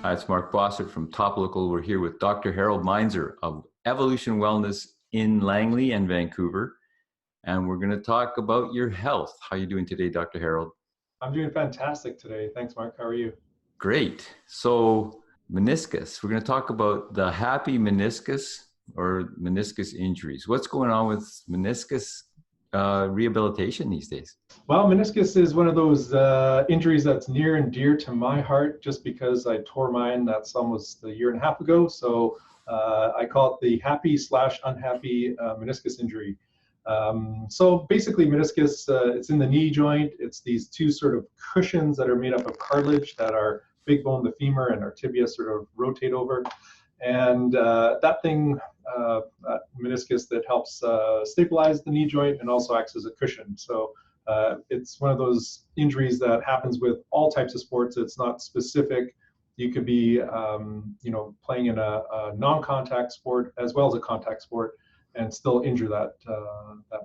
Hi, it's Mark Bossert from Top Local. We're here with Dr. Harold Meinzer of Evolution Wellness in Langley and Vancouver. And we're going to talk about your health. How are you doing today, Dr. Harold? I'm doing fantastic today. Thanks, Mark. How are you? Great. So meniscus, we're going to talk about the happy meniscus or meniscus injuries. What's going on with meniscus rehabilitation these days? Well, meniscus is one of those injuries that's near and dear to my heart just because I tore mine. That's almost a year and a half ago. So I call it the happy/unhappy meniscus injury. So basically meniscus, it's in the knee joint. It's these two sort of cushions that are made up of cartilage that our big bone, the femur, and our tibia sort of rotate over. And that thing, that meniscus that helps stabilize the knee joint and also acts as a cushion. So it's one of those injuries that happens with all types of sports. It's not specific. You could be, playing in a non-contact sport as well as a contact sport and still injure that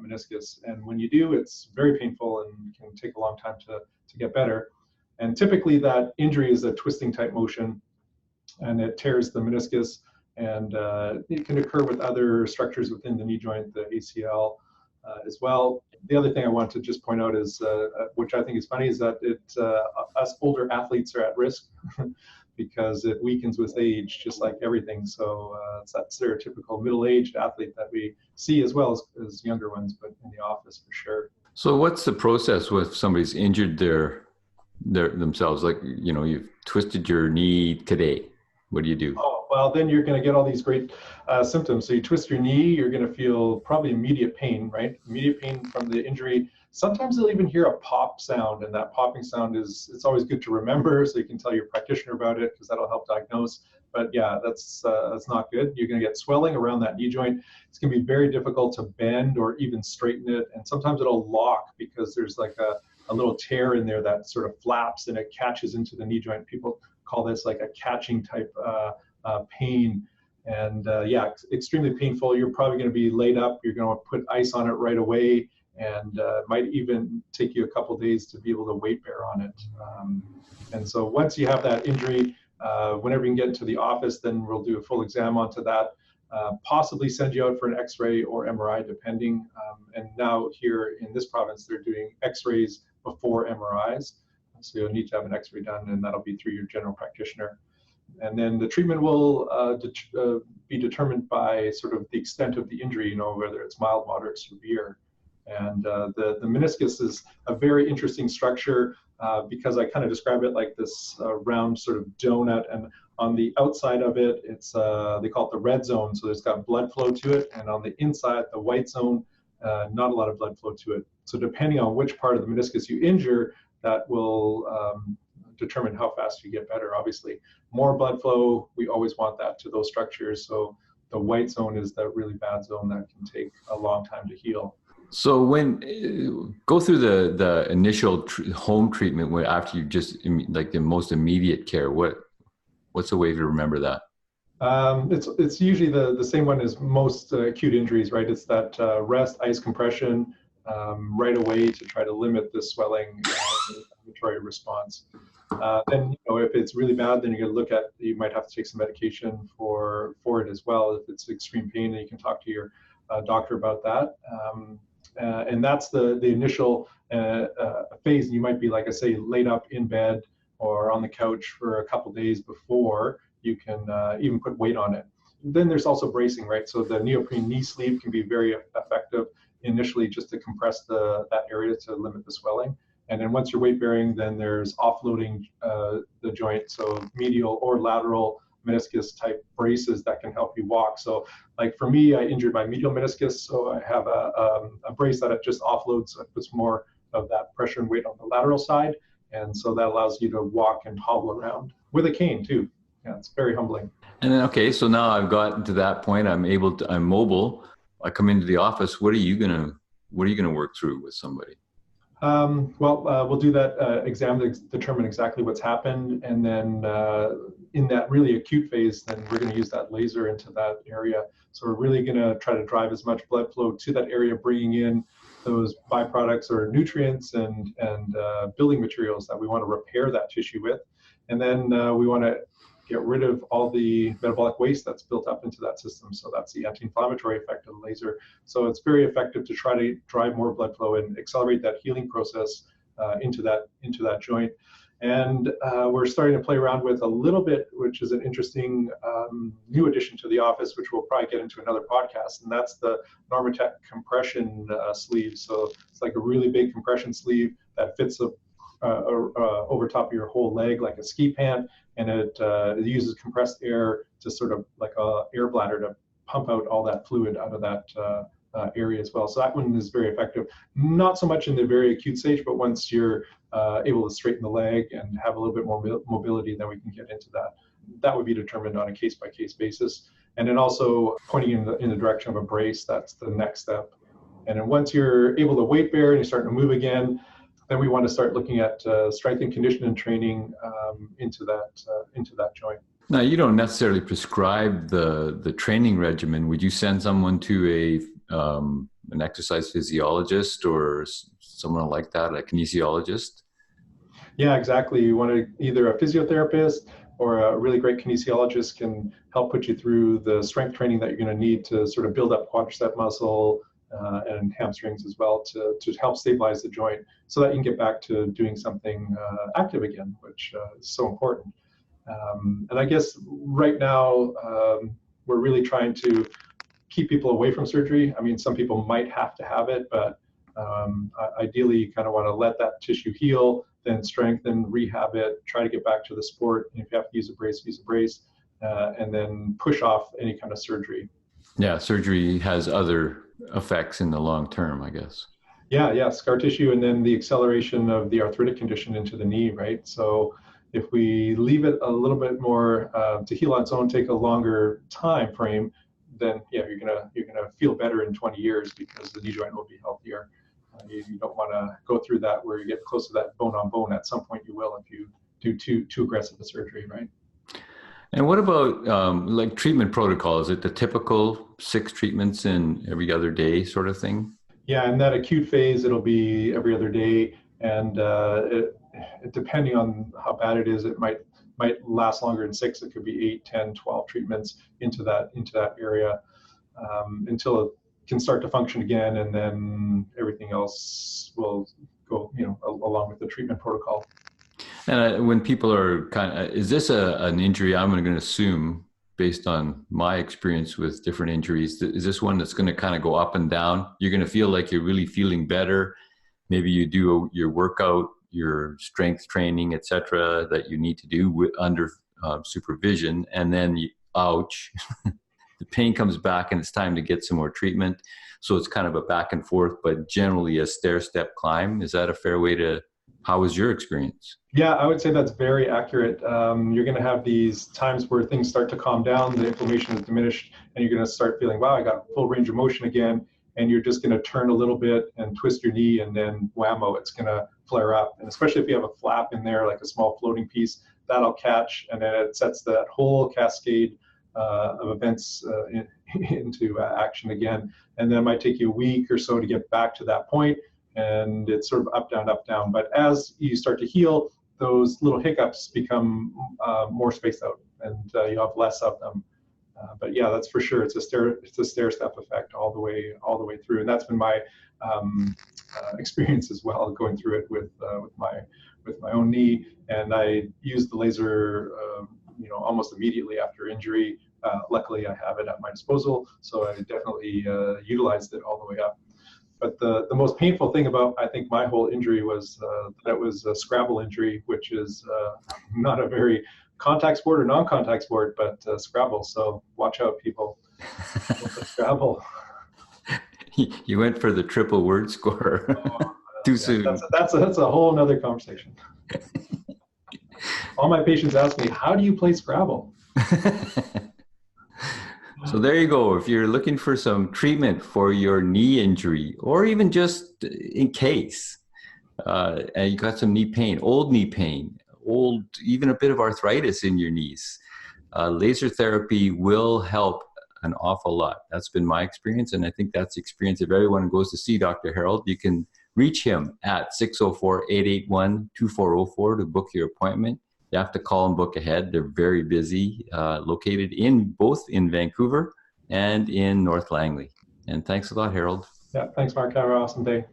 meniscus. And when you do, it's very painful and can take a long time to get better. And typically that injury is a twisting type motion, and it tears the meniscus, and it can occur with other structures within the knee joint, the ACL as well. The other thing I want to just point out is, which I think is funny, is that us older athletes are at risk because it weakens with age, just like everything. So it's that stereotypical middle-aged athlete that we see as well as younger ones, but in the office for sure. So what's the process with somebody's injured themselves? Like, you've twisted your knee today. What do you do? Oh, well, then you're going to get all these great symptoms. So you twist your knee, you're going to feel probably immediate pain, right? Immediate pain from the injury. Sometimes you'll even hear a pop sound, and that popping sound it's always good to remember, so you can tell your practitioner about it because that'll help diagnose. But yeah, that's not good. You're going to get swelling around that knee joint. It's going to be very difficult to bend or even straighten it, and sometimes it'll lock because there's like a little tear in there that sort of flaps and it catches into the knee joint. People call this like a catching type pain. And extremely painful. You're probably going to be laid up. You're going to put ice on it right away, and might even take you a couple days to be able to weight bear on it. And so once you have that injury, whenever you can get into the office, then we'll do a full exam onto that, possibly send you out for an x-ray or MRI depending. And now here in this province, they're doing x-rays before MRIs. So you'll need to have an x-ray done, and that'll be through your general practitioner. And then the treatment will be determined by sort of the extent of the injury, whether it's mild, moderate, severe. And the meniscus is a very interesting structure because I kind of describe it like this round sort of donut, and on the outside of it, it's they call it the red zone, so there's got blood flow to it, and on the inside, the white zone, not a lot of blood flow to it. So depending on which part of the meniscus you injure, that will determine how fast you get better. Obviously, more blood flow, we always want that to those structures. So the white zone is the really bad zone that can take a long time to heal. So when go through the initial home treatment after you just like the most immediate care, what's the way to remember that? It's usually the same one as most acute injuries, right? It's that rest, ice compression right away to try to limit the swelling and inflammatory response. Then, if it's really bad, then you might have to take some medication for it as well. If it's extreme pain, then you can talk to your doctor about that. And that's the initial phase. You might be, like I say, laid up in bed or on the couch for a couple days before you can even put weight on it. Then there's also bracing, right? So the neoprene knee sleeve can be very effective initially just to compress that area to limit the swelling. And then once you're weight bearing, then there's offloading the joint, so medial or lateral meniscus type braces that can help you walk. So like for me, I injured my medial meniscus, so I have a brace that it just offloads, so it puts more of that pressure and weight on the lateral side. And so that allows you to walk and hobble around with a cane too. Yeah, it's very humbling. And then, okay, so now I've gotten to that point, I'm mobile. I come into the office. What are you gonna work through with somebody? We'll do that exam to determine exactly what's happened, and then in that really acute phase, then we're going to use that laser into that area. So we're really going to try to drive as much blood flow to that area, bringing in those byproducts or nutrients and building materials that we want to repair that tissue with. And then we want to get rid of all the metabolic waste that's built up into that system. So that's the anti-inflammatory effect of the laser. So it's very effective to try to drive more blood flow and accelerate that healing process into that joint. And we're starting to play around with a little bit, which is an interesting new addition to the office, which we'll probably get into another podcast, and that's the Normatec compression sleeve. So it's like a really big compression sleeve that fits over top of your whole leg like a ski pant, and it uses compressed air to sort of like a air bladder to pump out all that fluid out of that area as well. So that one is very effective. Not so much in the very acute stage, but once you're able to straighten the leg and have a little bit more mobility, then we can get into that. That would be determined on a case-by-case basis. And then also pointing in the direction of a brace, that's the next step. And then once you're able to weight bear and you're starting to move again, then we want to start looking at strength and conditioning training into that joint. Now, you don't necessarily prescribe the training regimen. Would you send someone to an exercise physiologist or someone like that, a kinesiologist? Yeah, exactly. You want to either a physiotherapist or a really great kinesiologist can help put you through the strength training that you're going to need to sort of build up quadricep muscle and hamstrings as well to help stabilize the joint so that you can get back to doing something active again, which is so important. And I guess right now we're really trying to keep people away from surgery. I mean, some people might have to have it, but ideally you kind of want to let that tissue heal, then strengthen, rehab it, try to get back to the sport. And if you have to use a brace, use a brace, and then push off any kind of surgery. Yeah, surgery has other effects in the long term, I guess. Yeah, scar tissue, and then the acceleration of the arthritic condition into the knee, right? So if we leave it a little bit more to heal on its own, take a longer time frame, then yeah, you're gonna feel better in 20 years because the knee joint will be healthier. You don't want to go through that where you get close to that bone on bone. At some point you will if you do too aggressive a surgery, right? And what about like treatment protocol? Is it the typical 6 treatments in every other day sort of thing? Yeah, in that acute phase, it'll be every other day, and depending on how bad it is, it might last longer than 6. It could be 8, 10, 12 treatments into that area until it can start to function again, and then everything else will go, along with the treatment protocol. And when people are is this an injury? I'm going to assume, based on my experience with different injuries, is this one that's going to kind of go up and down? You're going to feel like you're really feeling better. Maybe you do your workout, your strength training, etc., that you need to do under supervision, and then ouch, the pain comes back and it's time to get some more treatment. So it's kind of a back and forth, but generally a stair-step climb. Is that a fair way to? How was your experience? Yeah, I would say that's very accurate. You're going to have these times where things start to calm down, the inflammation is diminished, and you're going to start feeling, wow, I got full range of motion again. And you're just going to turn a little bit and twist your knee, and then whammo, it's going to flare up. And especially if you have a flap in there, like a small floating piece, that'll catch, and then it sets that whole cascade of events into action again. And then it might take you a week or so to get back to that point. And it's sort of up, down. But as you start to heal, those little hiccups become more spaced out, and you have less of them. But yeah, that's for sure. It's a stair-step effect all the way through, and that's been my experience as well, going through it with my own knee. And I used the laser, almost immediately after injury. Luckily, I have it at my disposal, so I definitely utilized it all the way up. But the most painful thing about, I think, my whole injury was that it was a Scrabble injury, which is not a very contact sport or non-contact sport, but Scrabble. So watch out, people. Scrabble. You went for the triple word score too soon. That's a whole nother conversation. All my patients ask me, how do you play Scrabble? So there you go. If you're looking for some treatment for your knee injury, or even just in case, and you got some knee pain, even a bit of arthritis in your knees, laser therapy will help an awful lot. That's been my experience, and I think that's the experience of everyone who goes to see Dr. Harold. You can reach him at 604-881-2404 to book your appointment. You have to call and book ahead. They're very busy, located both in Vancouver and in North Langley. And thanks a lot, Harold. Yeah, thanks, Mark. Have an awesome day.